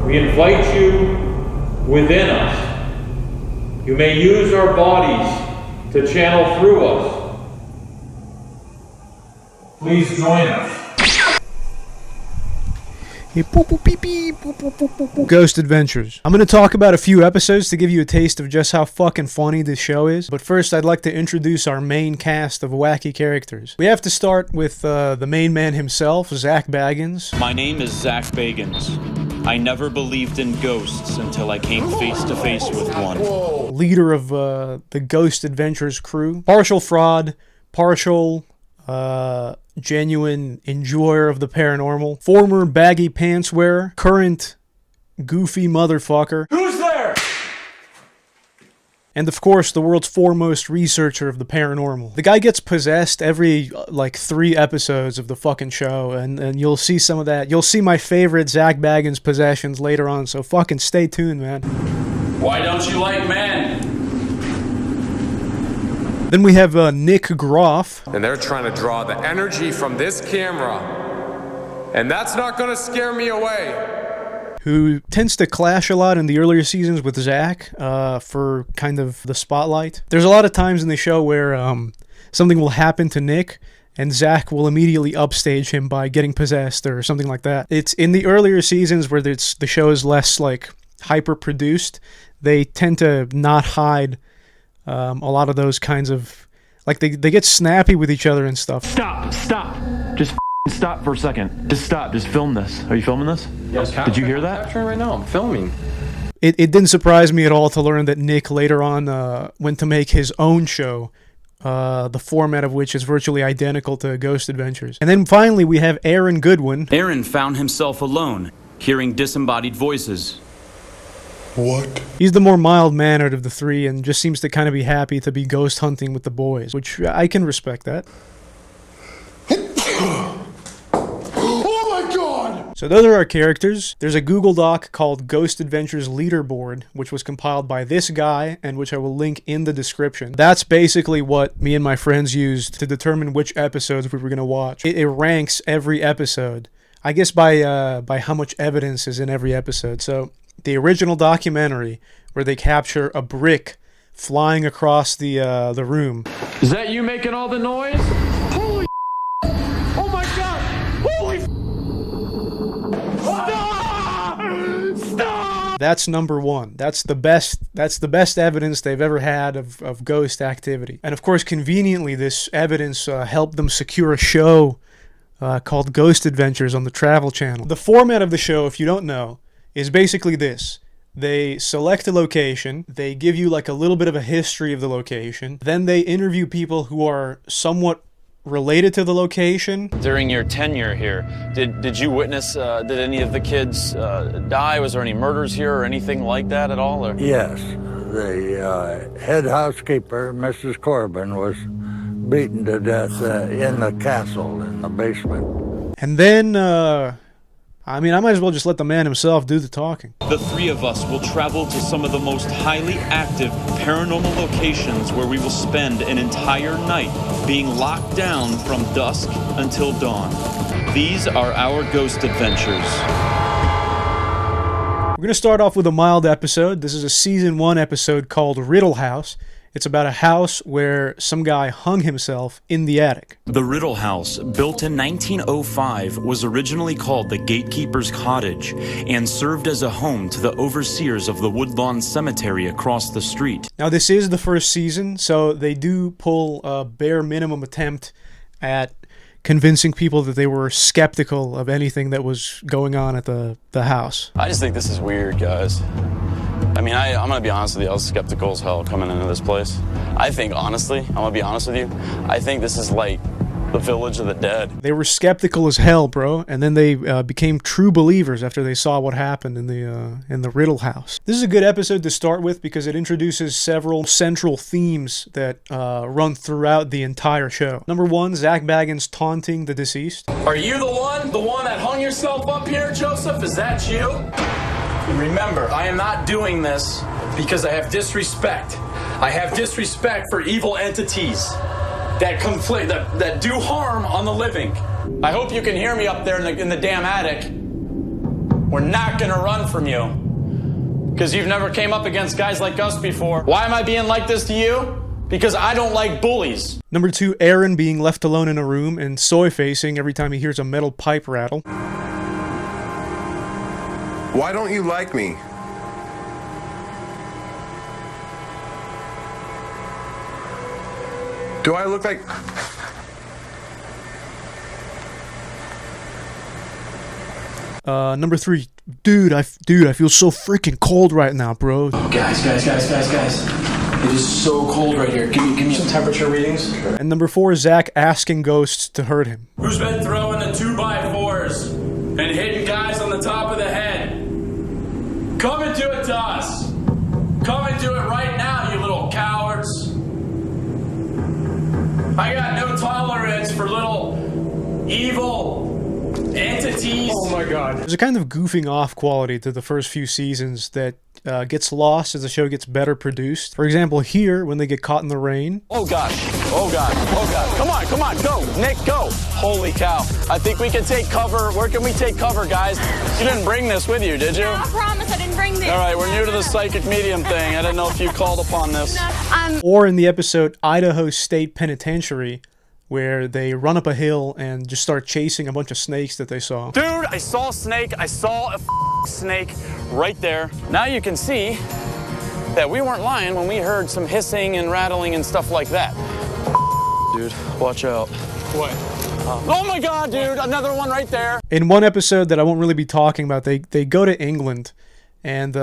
We invite you within us. You may use our bodies to channel through us. Please join us. Ghost Adventures. I'm going to talk about a few episodes to give you a taste of just how fucking funny this show is. But first, I'd like to introduce our main cast of wacky characters. We have to start with the main man himself, Zach Bagans. My name is Zach Bagans. I never believed in ghosts until I came face to face with one. Leader of the Ghost Adventures crew. Partial fraud, partial genuine enjoyer of the paranormal, former baggy pants wearer, current goofy motherfucker. Who's there? And of course, the world's foremost researcher of the paranormal. The guy gets possessed every, 3 episodes of the fucking show, and you'll see some of that. You'll see my favorite Zach Bagans possessions later on, so fucking stay tuned, man. Why don't you like men? Then we have Nick Groff. And they're trying to draw the energy from this camera. And that's not going to scare me away. Who tends to clash a lot in the earlier seasons with Zach for kind of the spotlight. There's a lot of times in the show where something will happen to Nick and Zach will immediately upstage him by getting possessed or something like that. It's in the earlier seasons where the show is less hyper-produced. They tend to not hide a lot of those kinds of, they get snappy with each other and stuff. Stop! Just stop for a second. Just stop. Just film this. Are you filming this? Yes. Did you hear that? I'm capturing right now. I'm filming. It didn't surprise me at all to learn that Nick later on went to make his own show, the format of which is virtually identical to Ghost Adventures. And then finally we have Aaron Goodwin. Aaron found himself alone, hearing disembodied voices. What? He's the more mild-mannered of the three and just seems to kind of be happy to be ghost hunting with the boys, which I can respect that. Oh my god! So those are our characters. There's a Google Doc called Ghost Adventures Leaderboard, which was compiled by this guy and which I will link in the description. That's basically what me and my friends used to determine which episodes we were going to watch. It ranks every episode, I guess by how much evidence is in every episode. So the original documentary where they capture a brick flying across the room. Is that you making all the noise? Holy oh my god! Holy Stop! That's number one. That's the best evidence they've ever had of ghost activity. And of course, conveniently, this evidence helped them secure a show called Ghost Adventures on the Travel Channel. The format of the show, if you don't know, is basically this. They select a location, they give you a little bit of a history of the location, then they interview people who are somewhat related to the location. During your tenure here, did you witness, did any of the kids die? Was there any murders here or anything like that at all? Or? Yes, the head housekeeper, Mrs. Corbin, was beaten to death in the castle in the basement. And then, I might as well just let the man himself do the talking. The three of us will travel to some of the most highly active paranormal locations where we will spend an entire night being locked down from dusk until dawn. These are our ghost adventures. We're going to start off with a mild episode. This is a season 1 episode called Riddle House. It's about a house where some guy hung himself in the attic. The Riddle House, built in 1905, was originally called the Gatekeeper's Cottage and served as a home to the overseers of the Woodlawn Cemetery across the street. Now, this is the first season, so they do pull a bare minimum attempt at convincing people that they were skeptical of anything that was going on at the house. I just think this is weird, guys. I'm going to be honest with you, I was skeptical as hell coming into this place. I think, honestly, I'm going to be honest with you, I think this is like the village of the dead. They were skeptical as hell, bro, and then they became true believers after they saw what happened in the Riddle House. This is a good episode to start with because it introduces several central themes that run throughout the entire show. Number 1, Zach Bagans taunting the deceased. Are you the one that hung yourself up here, Joseph? Is that you? Remember, I am not doing this because I have disrespect. I have disrespect for evil entities that conflict, that do harm on the living. I hope you can hear me up there in the damn attic. We're not gonna run from you. Because you've never came up against guys like us before. Why am I being like this to you? Because I don't like bullies. Number 2, Aaron being left alone in a room and soy-facing every time he hears a metal pipe rattle. Why don't you like me? Do I look like... Number 3, dude, I feel so freaking cold right now, bro. Oh, guys. It is so cold right here. Give me some temperature readings. And number 4, Zach asking ghosts to hurt him. Who's been throwing the 2x4s and hitting guys on the top of the head? Come and do it to us. Come and do it right now, you little cowards. I got no tolerance for little evil entities. Oh my God. There's a kind of goofing off quality to the first few seasons that gets lost as the show gets better produced. For example, here, when they get caught in the rain. Oh gosh. Come on, go. Nick, go. Holy cow. I think we can take cover. Where can we take cover, guys? You didn't bring this with you, did you? No, I promise I didn't bring this. All right, we're new to the psychic medium thing. I didn't know if you called upon this. Or in the episode Idaho State Penitentiary, where they run up a hill and just start chasing a bunch of snakes that they saw. Dude, I saw a snake. I saw a snake right there. Now you can see that we weren't lying when we heard some hissing and rattling and stuff like that. Dude, watch out. What? Oh my God, dude, another one right there. In one episode that I won't really be talking about, they go to England and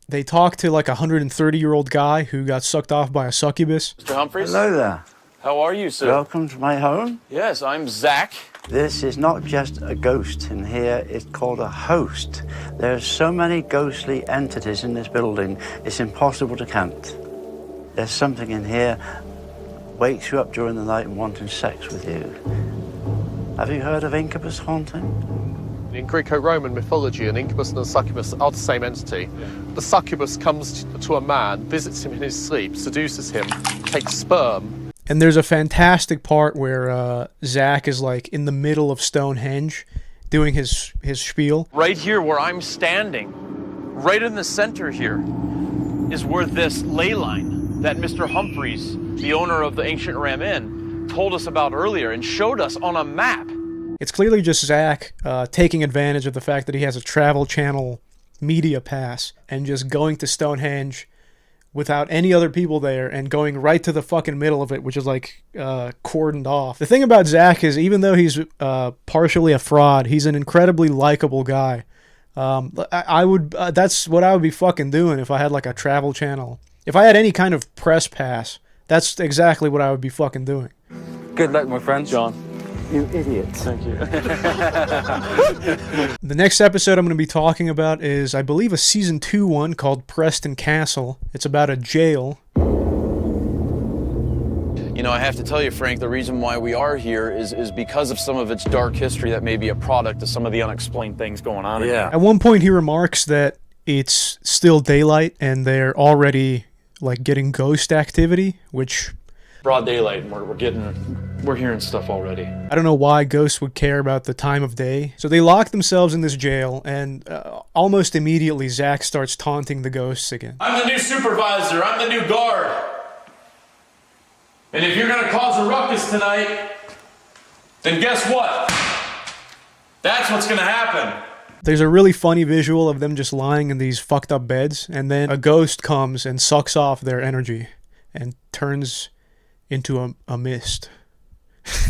they talk to like a 130-year-old guy who got sucked off by a succubus. Mr. Humphreys? Hello there. How are you, sir? Welcome to my home. Yes, I'm Zach. This is not just a ghost in here, it's called a host. There's so many ghostly entities in this building, it's impossible to count. There's something in here wakes you up during the night and wanting sex with you. Have you heard of incubus haunting? In Greco-Roman mythology, an incubus and a succubus are the same entity. The succubus comes to a man, visits him in his sleep, seduces him, takes sperm. And there's a fantastic part where Zach is like in the middle of Stonehenge doing his spiel. Right here where I'm standing, right in the center here, is where this ley line that Mr. Humphreys, the owner of the Ancient Ram Inn, told us about earlier and showed us on a map. It's clearly just Zach taking advantage of the fact that he has a Travel Channel media pass and just going to Stonehenge without any other people there and going right to the fucking middle of it, which is like cordoned off. The thing about Zach is, even though he's partially a fraud, he's an incredibly likable guy. I would that's what I would be fucking doing if I had like a Travel Channel. If I had any kind of press pass, that's exactly what I would be fucking doing. Good luck, my friend. John. You idiot. Thank you. The next episode I'm going to be talking about is, I believe, a season 2 one called Preston Castle. It's about a jail. You know, I have to tell you, Frank, the reason why we are here is because of some of its dark history that may be a product of some of the unexplained things going on in here. At one point he remarks that it's still daylight and they're already like getting ghost activity, which... Broad daylight, and we're hearing stuff already. I don't know why ghosts would care about the time of day. So they lock themselves in this jail, and almost immediately Zach starts taunting the ghosts again. I'm the new supervisor. I'm the new guard. And if you're going to cause a ruckus tonight, then guess what? That's what's going to happen. There's a really funny visual of them just lying in these fucked up beds, and then a ghost comes and sucks off their energy and turns into a mist.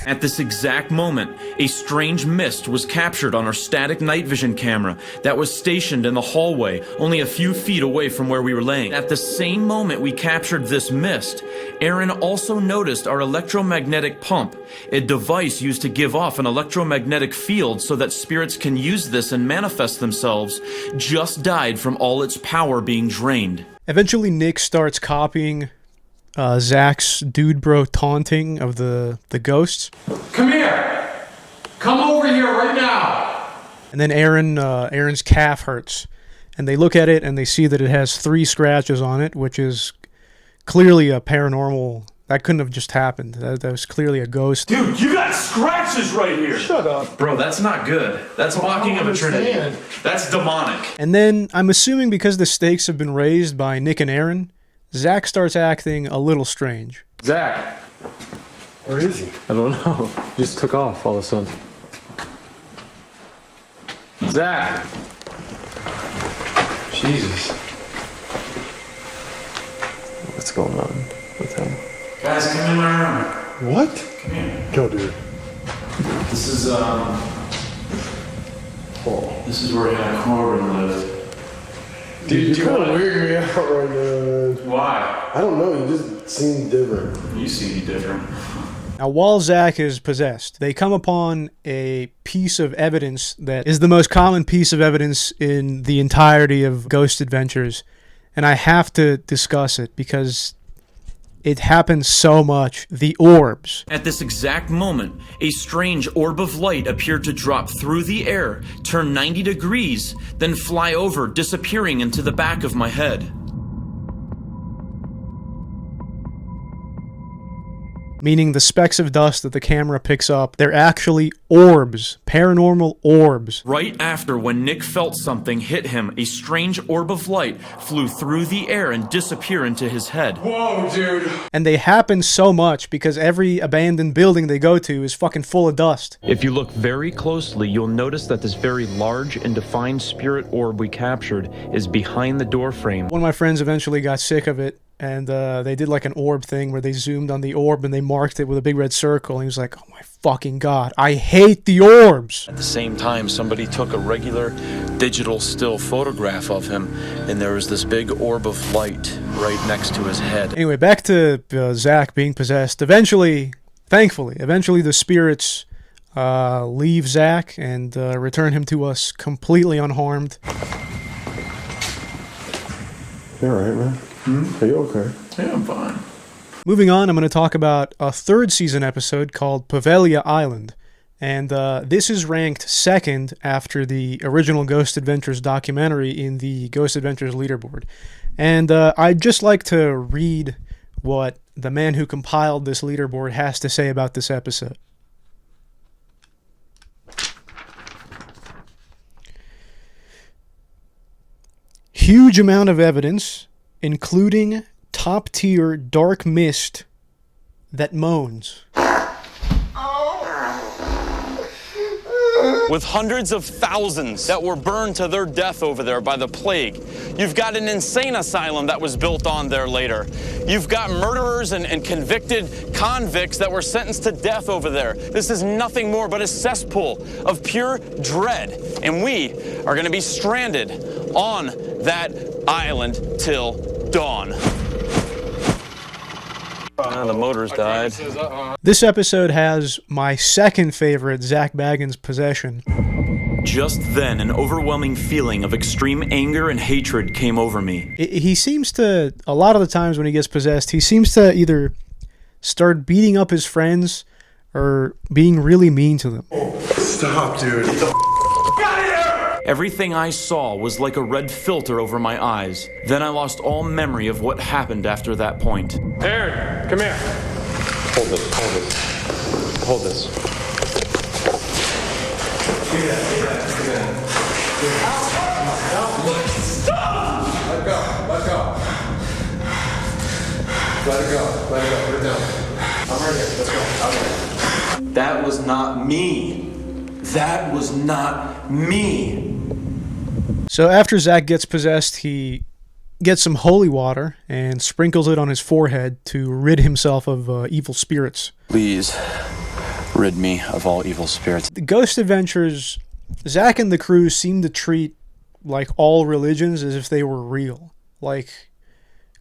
At this exact moment, a strange mist was captured on our static night vision camera that was stationed in the hallway only a few feet away from where we were laying. At the same moment we captured this mist, Aaron also noticed our electromagnetic pump, a device used to give off an electromagnetic field so that spirits can use this and manifest themselves, just died from all its power being drained. Eventually Nick starts copying Zach's dude bro taunting of the ghosts. Come here! Come over here right now! And then Aaron's calf hurts. And they look at it and they see that it has 3 scratches on it, which is clearly a paranormal That couldn't have just happened. That was clearly a ghost. Dude, you got scratches right here. Shut up. Bro, that's not good. That's mocking of a trinity. That's demonic. And then, I'm assuming because the stakes have been raised by Nick and Aaron, Zach starts acting a little strange. Zach. Where is he? I don't know. He just took off all of a sudden. Zach. Jesus. What's going on with him? Guys, come in my room. What? Come here. Go, dude. This is, This is where Hannah Corbin lived. Dude, you kind of weird me out right now. Why? I don't know, you just seem different. You seem different. Now, while Zach is possessed, they come upon a piece of evidence that is the most common piece of evidence in the entirety of Ghost Adventures, and I have to discuss it because it happens so much. The orbs. At this exact moment, a strange orb of light appeared to drop through the air, turn 90 degrees, then fly over, disappearing into the back of my head. Meaning the specks of dust that the camera picks up, they're actually orbs, paranormal orbs. Right after when Nick felt something hit him, a strange orb of light flew through the air and disappeared into his head. Whoa, dude. And they happen so much because every abandoned building they go to is fucking full of dust. If you look very closely, you'll notice that this very large and defined spirit orb we captured is behind the door frame. One of my friends eventually got sick of it, and they did like an orb thing where they zoomed on the orb and they marked it with a big red circle. And he was like, oh my fucking God, I hate the orbs. At the same time, somebody took a regular digital still photograph of him, and there was this big orb of light right next to his head. Anyway, back to Zach being possessed. Eventually, thankfully, the spirits leave Zach and return him to us completely unharmed. You alright, man? Are you okay? Yeah, I'm fine. Moving on, I'm going to talk about a third season episode called Poveglia Island. And this is ranked second after the original Ghost Adventures documentary in the Ghost Adventures leaderboard. And I'd just like to read what the man who compiled this leaderboard has to say about this episode. Huge amount of evidence, including top-tier dark mist that moans. With hundreds of thousands that were burned to their death over there by the plague. You've got an insane asylum that was built on there later. You've got murderers and convicted convicts that were sentenced to death over there. This is nothing more but a cesspool of pure dread. And we are going to be stranded on that island till dawn. The motors died. This episode has my second favorite Zach Bagans possession. Just then, an overwhelming feeling of extreme anger and hatred came over me. He seems to, a lot of the times when he gets possessed, he seems to either start beating up his friends or being really mean to them. Stop, dude. Everything I saw was like a red filter over my eyes. Then I lost all memory of what happened after that point. Aaron, come here. Hold this, hold this. Hold this. Stop! Let go, let go. Let it go, let it go, put it down. I'm right here, let's go. I'm right. That was not me. That was not me. So after Zach gets possessed, he gets some holy water and sprinkles it on his forehead to rid himself of evil spirits. Please rid me of all evil spirits. The Ghost Adventures, Zach and the crew seem to treat like all religions as if they were real. Like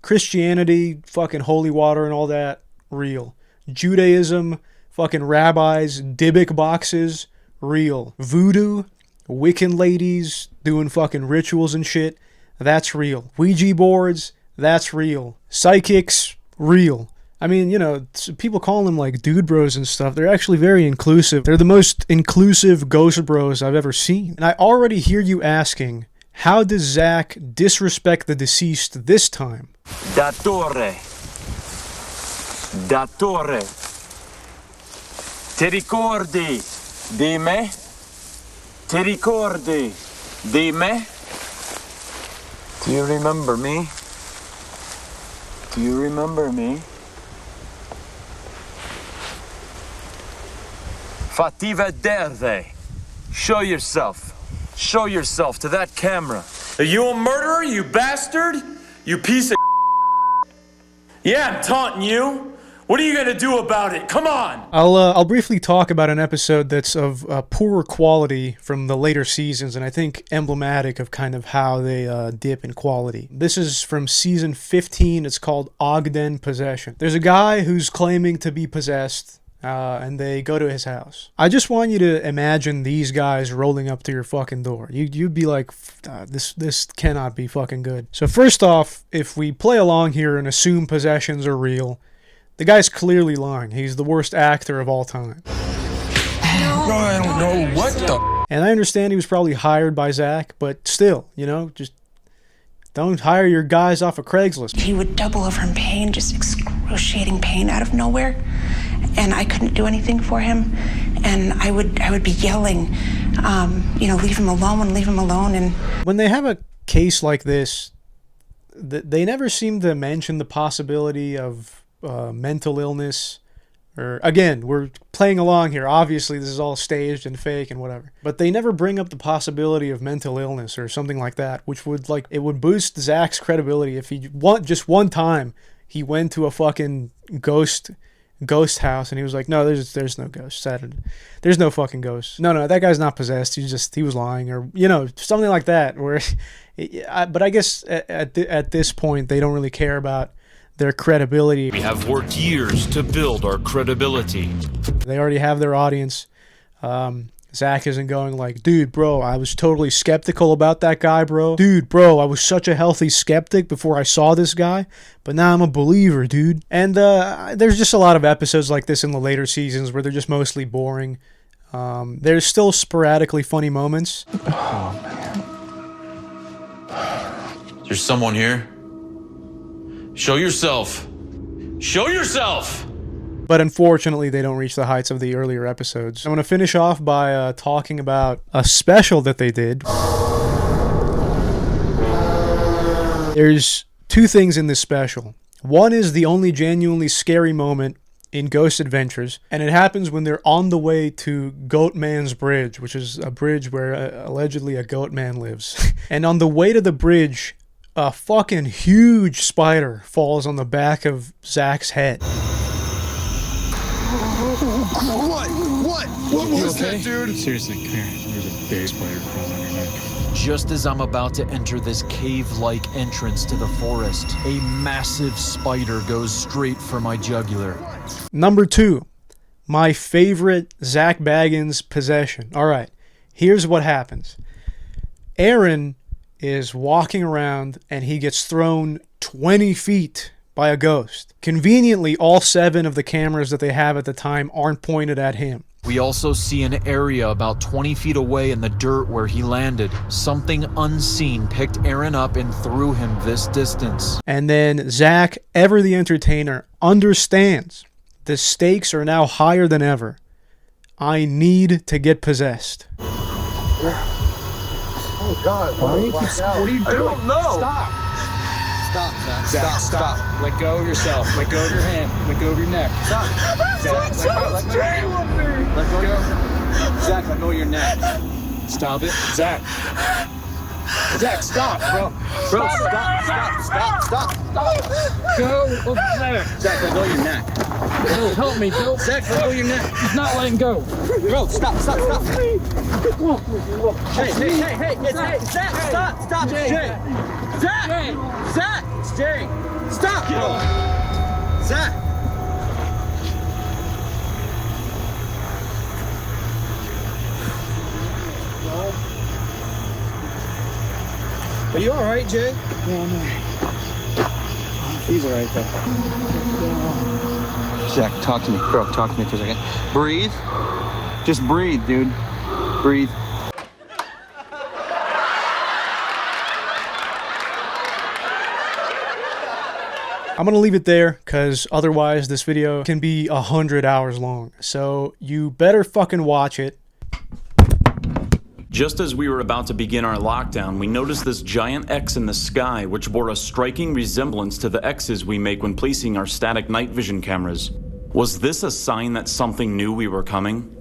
Christianity, fucking holy water and all that, real. Judaism, fucking rabbis, Dybbuk boxes, real. Voodoo, Wiccan ladies doing fucking rituals and shit, that's real. Ouija boards, that's real. Psychics, real. I mean, you know, people call them like dude bros and stuff. They're actually very inclusive. They're the most inclusive ghost bros I've ever seen. And I already hear you asking, how does Zach disrespect the deceased this time? Datore. Dottore, ti ricordi di me? Ti ricordi di me? Do you remember me? Do you remember me? Fatti vedere. Show yourself. Show yourself to that camera. Are you a murderer, you bastard? You piece of Yeah, I'm taunting you. What are you gonna do about it? Come on! I'll briefly talk about an episode that's of poorer quality from the later seasons, and I think emblematic of kind of how they dip in quality. This is from season 15. It's called Ogden Possession. There's a guy who's claiming to be possessed, and they go to his house. I just want you to imagine these guys rolling up to your fucking door. You'd be like, this cannot be fucking good. So first off, if we play along here and assume possessions are real, the guy's clearly lying. He's the worst actor of all time. I don't know what the... And I understand he was probably hired by Zach, but still, just don't hire your guys off of Craigslist. He would double over in pain, just excruciating pain out of nowhere. And I couldn't do anything for him. And I would be yelling, leave him alone, leave him alone. And when they have a case like this, they never seem to mention the possibility of mental illness, or again, we're playing along here. Obviously, this is all staged and fake and whatever. But they never bring up the possibility of mental illness or something like that, which would it would boost Zach's credibility if he just one time he went to a fucking ghost house and he was like, no, there's no ghost. There's no fucking ghost. No, that guy's not possessed. He was lying, or something like that. Where, but I guess at this point they don't really care about their credibility. We have worked years to build our credibility. They already have their audience. Zach isn't going like, dude, bro, I was totally skeptical about that guy, bro. Dude, bro, I was such a healthy skeptic before I saw this guy, but now I'm a believer, dude. And there's just a lot of episodes like this in the later seasons where they're just mostly boring. There's still sporadically funny moments. Oh, man. There's someone here. Show yourself. Show yourself! But unfortunately, they don't reach the heights of the earlier episodes. I'm going to finish off by talking about a special that they did. There's two things in this special. One is the only genuinely scary moment in Ghost Adventures, and it happens when they're on the way to Goat Man's Bridge, which is a bridge where allegedly a goat man lives. And on the way to the bridge, a fucking huge spider falls on the back of Zach's head. What was that, dude? Seriously, come here. There's a big spider crawling on your neck. Just as I'm about to enter this cave-like entrance to the forest, a massive spider goes straight for my jugular. Number 2, my favorite Zach Bagans possession. All right, here's what happens. Aaron is walking around and he gets thrown 20 feet by a ghost. Conveniently, all 7 of the cameras that they have at the time aren't pointed at him. We also see an area about 20 feet away in the dirt where he landed. Something unseen picked Aaron up and threw him this distance. And then Zach, ever the entertainer, understands the stakes are now higher than ever. I need to get possessed. Oh, God. What are you doing? I don't know. Stop. Zach, stop. Let go of yourself. Let go of your hand. Let go of your neck. Stop. Zach, let go. Zach, let go of your neck. Stop it. Zach, stop, bro. Bro, stop. Go over there. Zach, let go of your neck. Bill, help me, Bill. Zach, let go of your neck. He's not letting go. Bro, stop. Hey, Zach, stop. Jay. Zach, it's Jay. Stop, bro. Zach. Are you alright, Jay? No. He's alright, though. Zach, talk to me. Bro, talk to me for a second. Breathe. Just breathe, dude. Breathe. I'm gonna leave it there because otherwise this video can be 100 hours long. So you better fucking watch it. Just as we were about to begin our lockdown, we noticed this giant X in the sky, which bore a striking resemblance to the X's we make when placing our static night vision cameras. Was this a sign that something new we were coming?